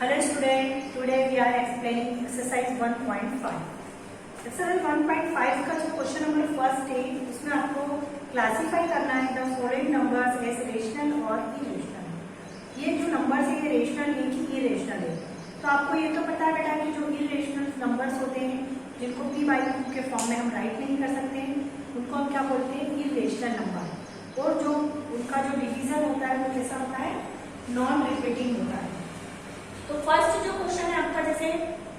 Hello student, today we are explaining exercise 1.5. Exercise 1.5 का जो question number first है उसमें आपको क्लासिफाई करना है the following numbers as rational और इरेशनल। ये जो नंबर्स है ये रेशनल है कि इरेशनल है। तो आपको ये तो पता है बेटा कि जो इरेशनल नंबर्स होते हैं जिनको p/2 के फॉर्म में हम राइट नहीं कर सकते हैं उनको हम क्या बोलते हैं, इरेशनल नंबर। और जो उनका जो डिवीजन होता है वो कैसा होता है, नॉन रिपीटिंग होता है। तो फर्स्ट जो क्वेश्चन है आपका जैसे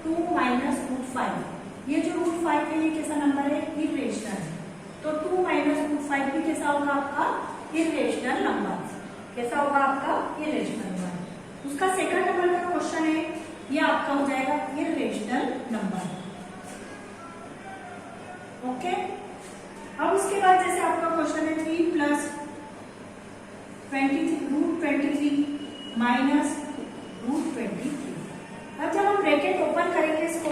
2 - √5, ये जो √5 है ये कैसा नंबर है, इरेशनल है। तो 2 - √5 भी कैसा होगा आपका, इरेशनल नंबर। कैसा होगा आपका, इरेशनल नंबर। उसका सेकंड नंबर का क्वेश्चन है ये आपका हो जाएगा इरेशनल नंबर। ओके, अब उसके बाद जैसे आपका क्वेश्चन है 3 + √23 - √23। अब जब हम ब्रैकेट ओपन करेंगे इसको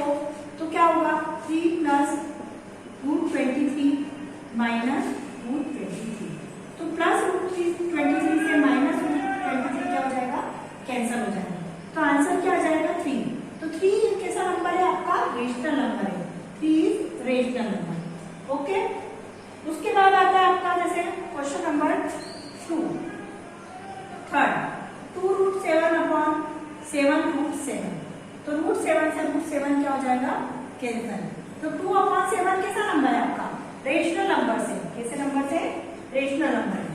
तो क्या होगा, 3 + √23 - √23। तो +√23 से -√23 क्या हो जाएगा, कैंसिल हो जाएगा। तो आंसर क्या आ जाएगा, 3। तो 3 कैसा नंबर है आपका, रेशनल नंबर है। 3 रेशनल नंबर। ओके, उसके बाद आता है आपका जैसे क्वेश्चन नंबर 2 थर्ड, 2√7/7 तो √7 से √7 क्या हो जाएगा, कैंसिल। तो 2/7 कैसा नंबर है आपका, रेशनल नंबर से। कैसे नंबर से, रेशनल नंबर है।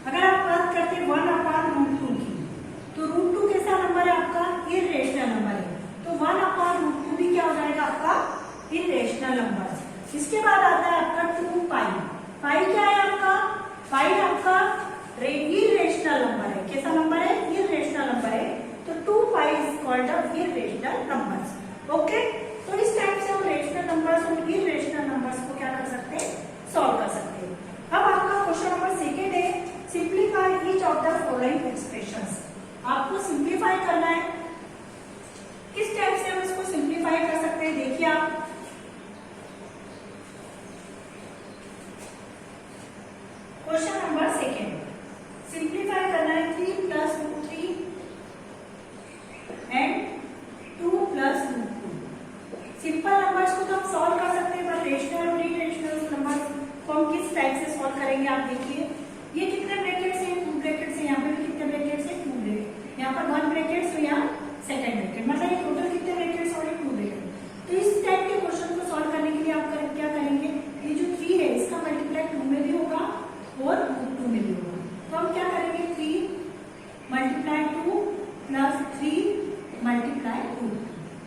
अगर आप बात करते हैं 1/√2 की तो √2 कैसा नंबर है आपका, इरेशनल नंबर है। तो 1/√2 भी क्या हो जाएगा आपका, इरेशनल नंबर। इसके बाद आता है आपका 2π। पाई क्या है आपका, पाई आपका इरेशनल नंबर है। कैसा नंबर है, इरेशनल नंबर है। तो 2π is called a irrational numbers. Okay, तो इस टाइप से हम रेशनल नंबर्स और इरेशनल नंबर्स को क्या कर सकते हैं, सॉल्व कर सकते हैं। अब आपका क्वेश्चन नंबर सेकंड है simplify each of the following expressions. आपको सिंप्लीफाई करना है। किस टाइप से हम इसको सिंप्लीफाई कर सकते हैं, देखिए आप क्वेश्चन नंबर सेकंड सिंप्लीफाई करना है 3 + √3 एंड 2 + √2। सिंपल नंबर्स को तो हम सॉल्व कर सकते हैं, पर रेशनल और इरेशनल नंबर्स को हम किस टाइप से सॉल्व करेंगे, आप देखिए ये कितने ब्रैकेट्स हैं, 2 ब्रैकेट्स हैं। यहाँ पे भी कितने ब्रैकेट्स हैं, 2 ब्रैकेट। यहाँ पर 1 ब्रैकेट्स तो यहाँ सेकंड ब्रैकेट, मतलब ये टोटल कितने ब्रैकेट्स और 2 ब्रैकेट। तो इस टाइप के क्वेश्चन को सॉल्व करने के लिए आप क्या करेंगे, ये जो 3 है इसका मल्टीप्लाई 2 में भी होगा और √2 में भी होगा। तो हम क्या करेंगे, 3 × 2 + 3 × 2।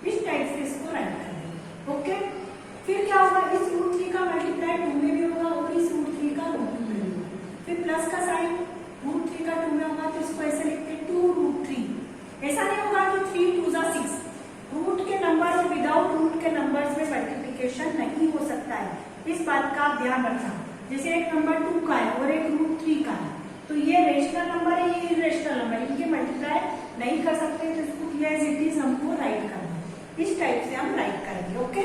इस टाइप से इसको राइट करेंगे। ओके, फिर क्या होगा, इस √3 का मल्टीप्लाई 2 में भी होगा और इस √3 का √2 में भी होगा। फिर प्लस का साइन √3 का 2 में होगा तो इसको ऐसे लिखते हैं 2√3। ऐसा नहीं होगा कि 3 × 2 = 6। रूट के नंबर और विदाउट रूट के नंबर्स में मल्टीप्लिकेशन नहीं हो सकता है, इस बात का आप ध्यान रखना। जैसे एक नंबर 2 का है और एक √3 का है तो ये रेशनल नंबर है, ये इरेशनल नंबर है, इनके मल्टीप्लाई नहीं कर सकते। तो इसको एज इट इज हमको राइट करना है। इस टाइप से हम राइट करेंगे। ओके,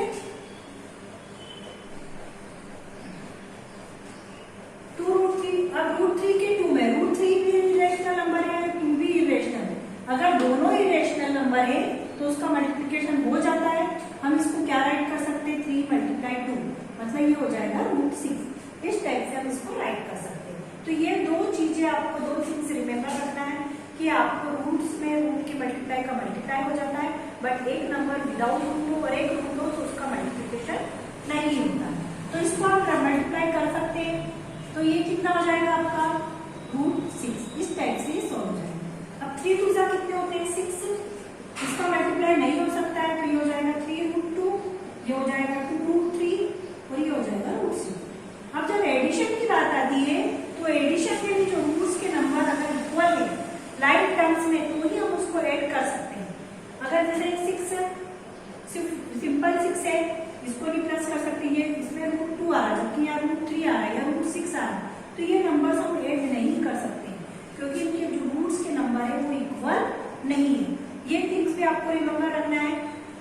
2√3। अब √3 के 2 में √3 भी इरेशनल नंबर है, 2 भी इरेशनल है। अगर दोनों इरेशनल नंबर है तो उसका मल्टीप्लिकेशन हो जाता है। हम इसको क्या राइट कर सकते हैं, 3 × 2 मतलब ये हो जाएगा √6। इस टाइप से हम इसको राइट कर सकते हैं। तो ये 2 चीजें आपको 2 चीज रिमेम्बर रखना है कि आपको रूट्स में रूट के मल्टीप्लाई का मल्टीप्लाई हो जाता है, बट एक नंबर विदाउट रूट हो और एक रूट हो तो उसका मल्टीप्लिकेशन नहीं होता है। तो इसको आप मल्टीप्लाई कर सकते हैं। तो ये कितना हो जाएगा आपका, √6। इस टाइप से ये सॉल्व हो जाएगा। अब 3 × 2 = कितने होते हैं, 6। इसका मल्टीप्लाई नहीं हो सकता है तो ये हो जाएगा 3√2, ये हो जाएगा 2√3 और ये हो जाएगा √6। अब जब एडिशन की बात आती है तो एडिशन में भी जो रूट्स के नंबर अगर इक्वल है लाइक टर्म्स में तो ही हम उसको ऐड कर सकते हैं। अगर जैसे 6 सिंपल 6 है, इसको भी प्लस कर सकते हैं, इसमें √2 आ रहा है जबकि यहाँ √3 आ रहा है या √6 आ रहा है, तो ये नंबर्स हम ऐड नहीं कर सकते क्योंकि इनके जो रूट्स के नंबर है वो इक्वल नहीं है। ये थिंग्स भी आपको रिमेम्बर रखना है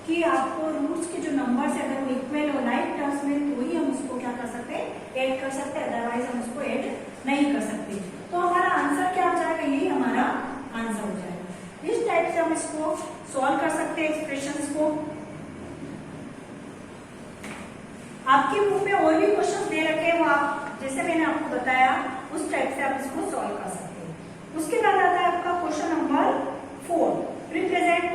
कि आपको रूट्स के जो नंबर्स है अगर वो इक्वल हो लाइक टर्म्स में तो ही हम उसको क्या कर सकते हैं, ऐड कर सकते हैं, अदरवाइज हम उसको ऐड नहीं कर सकते। तो हमारा आंसर क्या हो जाएगा, यही हमारा आंसर हो जाएगा। इस टाइप से हम इसको सॉल्व कर सकते हैं एक्सप्रेशंस को। आपकी बुक में और भी क्वेश्चन दे रखे हैं, वो आप जैसे मैंने आपको बताया उस टाइप से आप इसको सॉल्व कर सकते हैं। उसके बाद आता है आपका question number 4, represent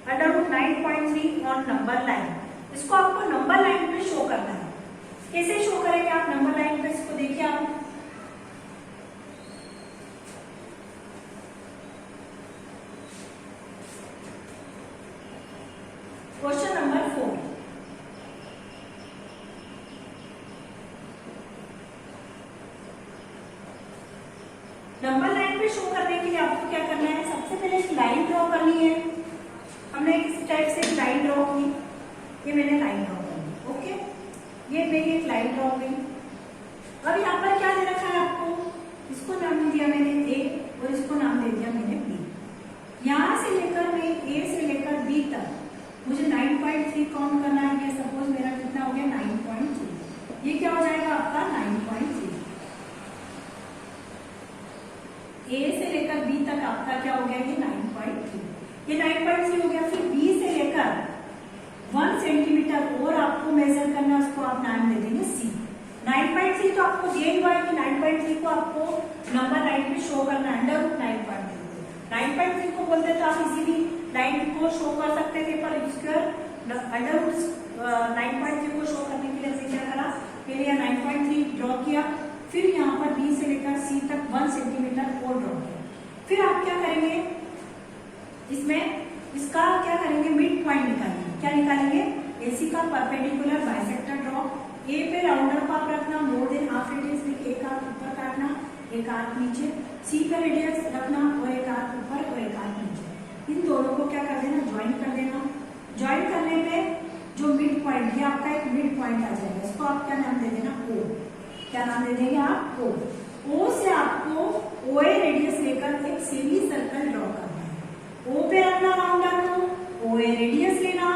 under root 9.3 on number line. इसको आपको नंबर लाइन पे शो करना है। कैसे शो करेंगे आप नंबर लाइन पे, इसको देखिए आप। क्वेश्चन नंबर 4, नंबर लाइन पे शो करने के लिए आपको क्या करना है, सबसे पहले एक लाइन ड्रॉ करनी है। हमने इस टाइप से एक लाइन ड्रॉ की, ये मैंने लाइन ड्रॉ की, ओके, ये मेरी एक लाइन ड्रॉ की। अब यहाँ पर क्या दे रखा है आपको, इसको नाम दिया मैंने ए और इसको नाम दे दिया मैंने बी। यहाँ से लेकर मैं ए से लेकर बी तक मुझे 9.3 काउंट करना है। ये सपोज मेरा कितना हो गया 9.3, ये क्या हो जाएगा आपका 9.3। ए से लेकर बी तक आपका क्या हो गया, ये 9.3, ये 9.3 हो गया। फिर बी से लेकर 1 सेंटीमीटर और आपको मेजर करना, उसको आप नाम दे देंगे सी। 9.3 तो आपको दिया ही हुआ है कि 9.3 को आपको नंबर लाइन पे शो करना है, अंडर रूट 9.3 को। 9.3 को बोलते तो आप इजीली लाइन को शो कर सकते थे, पर इसका अंडर रूट 9.3 को शो करने के लिए हमने क्या करा, पहले यहाँ 9.3 ड्रॉ किया, फिर यहाँ पर बी से लेकर सी तक 1 सेंटीमीटर और ड्रॉ किया। फिर आप क्या करेंगे, इसमें इसका क्या करेंगे, मिड पॉइंट निकालेंगे। क्या निकालेंगे, एसी का परपेंडिकुलर बाइसेक्टर ड्रॉ। ए पे राउंडर को आप रखना मोर देन हाफ रेडियस, देखिए एक आर्क ऊपर काटना, एक आर्क नीचे। सी पे रेडियस रखना और एक आर्क ऊपर और एक आर्क नीचे। इन दोनों को क्या कर देना, ज्वाइन कर देना। ज्वाइन करने पे जो मिड पॉइंट, ये आपका एक मिड पॉइंट आ जाएगा। इसको आप क्या नाम दे देना, ओ। क्या नाम दे देंगे आप, ओ। ओ से आपको ओए रेडियस लेकर एक सेमी सर्कल ड्रॉ करना है। ओ पे रखना राउंडर को, ओए रेडियस लेना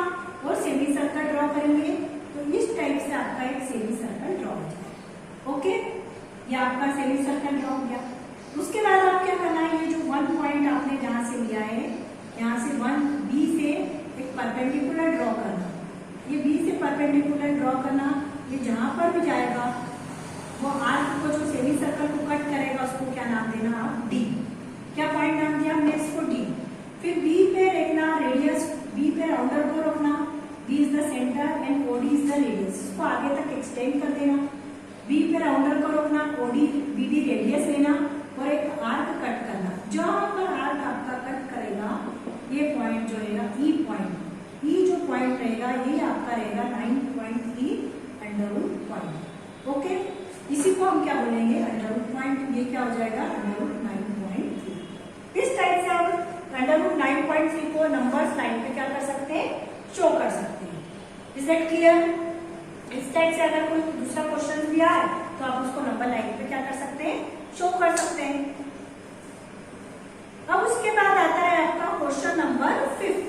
और सेमी सर्कल ड्रॉ करेंगे। तो इस टाइप से आपका एक सेमी सर्कल ड्रॉ हो जाएगा, ओके। ये आपका सेमी सर्कल ड्रॉ हो गया। उसके बाद आप क्या करना है, ये जो 1 पॉइंट आपने जहां से लिया है, यहाँ से 1 बी से एक परपेंडिकुलर ड्रॉ करना। ये बी से परपेंडिकुलर ड्रॉ करना, ये जहां पर भी जाएगा वो आर्क को, जो सेमी सर्कल को कट करेगा, उसको क्या नाम देना आप, डी। क्या पॉइंट नाम दिया हमने इसको, डी। फिर बी पे रखना रेडियस, बी पे राउंडर को रखना, B is the centre and OD is the radius. इसको आगे तक एक्सटेंड कर देना। बी पे राउंडर को रखना, ओडी बीडी रेडियस लेना और एक आर्क कट करना। जहां पर आर्क आपका कट करेगा, ये पॉइंट जो रहेगा ई पॉइंट, ई जो पॉइंट रहेगा ये आपका रहेगा 9.3 अंडर रूट पॉइंट, ओके। इसी को हम क्या बोलेंगे, अंडर रूट पॉइंट। ये क्या हो जाएगा, अंडर रूट 9.3। इस टाइप से आप अंडर रूट 9.3 को नंबर्स लाइन पे क्या कर सकते हैं, शो कर सकते हैं। Is that clear? इस टाइप से अगर कोई दूसरा क्वेश्चन भी आए तो आप उसको नंबर लाइन पे क्या कर सकते हैं, शो कर सकते हैं। अब उसके बाद आता है आपका question number 5।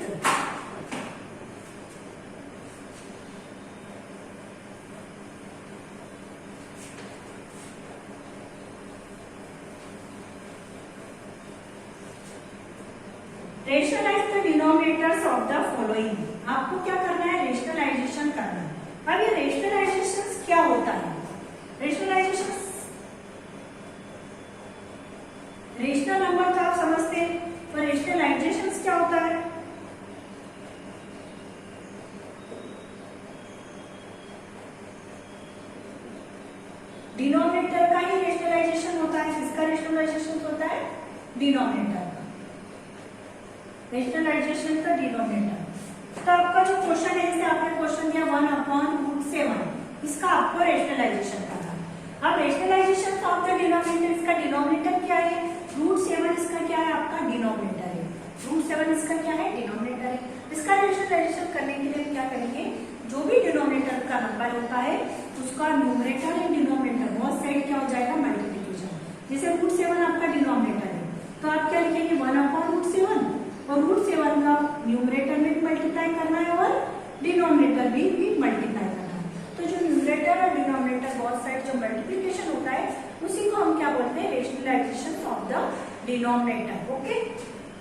Rationalise the denominators of the following. आपको क्या करना है, रेशनलाइजेशन करना है। अब ये रेशनलाइजेशन क्या होता है, रेशनलाइजेशन, रेशनल नंबर तो आप समझते हैं, पर रेशनलाइजेशन क्या होता है। डिनोमिनेटर का ही रेशनलाइजेशन होता है। किसका रेशनलाइजेशन होता है, डिनोमिनेटर का। रेशनलाइजेशन का डिनोमिनेटर। तो आपका जो क्वेश्चन है, जैसे आपने क्वेश्चन दिया 1/√7, इसका आपको रेशनलाइजेशन करना है। अब रेशनलाइजेशन ऑफ द डिनोमिनेटर, इसका डिनोमिनेटर क्या है, √7 इसका क्या है, आपका डिनोमिनेटर है। √7 इसका क्या है, डिनोमिनेटर है। इसका रेशनलाइजेशन करने के लिए क्या करेंगे, जो भी डिनोमिनेटर का नंबर होता है उसका न्यूमरेटर एंड डिनोमिनेटर बहुत साइड क्या हो जाएगा, मल्टीप्लीकेशन। जैसे √7 आपका डिनोमिनेटर है तो आप क्या लिखेंगे, 1/√7 और √7 का न्यूमरेटर में भी मल्टीप्लाई करना है और डिनोमिनेटर भी मल्टीप्लाई करना है। तो जो न्यूमरेटर और डिनोमिनेटर बहुत साइड जो मल्टीप्लीकेशन होता है उसी को हम क्या बोलते हैं, rationalisation of the denominator, okay.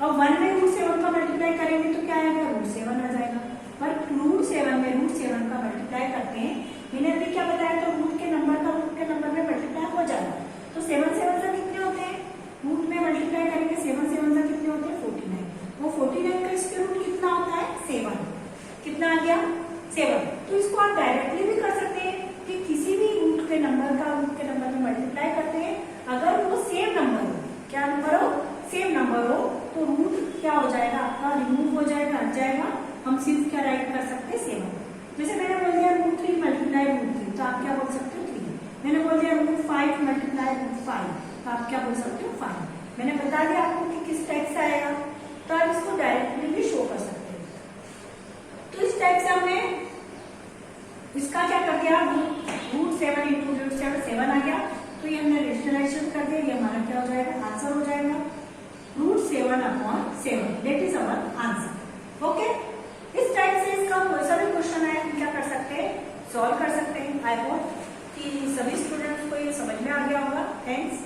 अब 1 में √7 का मल्टीप्लाई करेंगे तो क्या आएगा, √7 आ जाएगा। पर √7 में √7 का मल्टीप्लाई करते हैं, मैंने अभी क्या बताया, तो रूट के नंबर का रूट के नंबर में मल्टीप्लाई हो जाएगा। तो 7 7 से कितने होते हैं, रूट में मल्टीप्लाई करेंगे 7 7 से कितने होते हैं, 49। वो 49 का स्क्वायर रूट कितना होता है, 7। कितना आ गया, 7। तो इसको आप डायरेक्टली भी कर सकते हैं कि किसी भी रूट के नंबर का रूट के नंबर में मल्टीप्लाई करते हैं, अगर वो सेम नंबर हो, क्या नंबर हो, सेम नंबर हो, तो रूट क्या हो जाएगा आपका, रिमूव हो जाएगा, हट जाएगा। हम सिर्फ क्या राइट कर सकते हैं, 7। जैसे मैंने बोल दिया √3 मल्टीप्लाई √3, तो आप क्या बोल सकते हो, 3। मैंने बोल दिया √5 मल्टीप्लाई √5, तो आप क्या बोल सकते हो, 5। मैंने बता दिया आपको कि किस टाइप से आएगा, तो आप इसको डायरेक्टली भी शो कर सकते हैं। तो इस टाइप से हमने इसका क्या कर दिया, √7 इंटू √7 7 आ गया। तो ये हमने रेशनलाइजेशन कर दिया, ये हमारा क्या हो जाएगा, आंसर हो जाएगा √7/7, that is our answer. Okay, इस टाइप से इसका कोई सा भी क्वेश्चन आए हम क्या कर सकते हैं, सॉल्व कर सकते हैं। आई होप कि सभी स्टूडेंट्स को ये समझ में आ गया होगा। थैंक्स।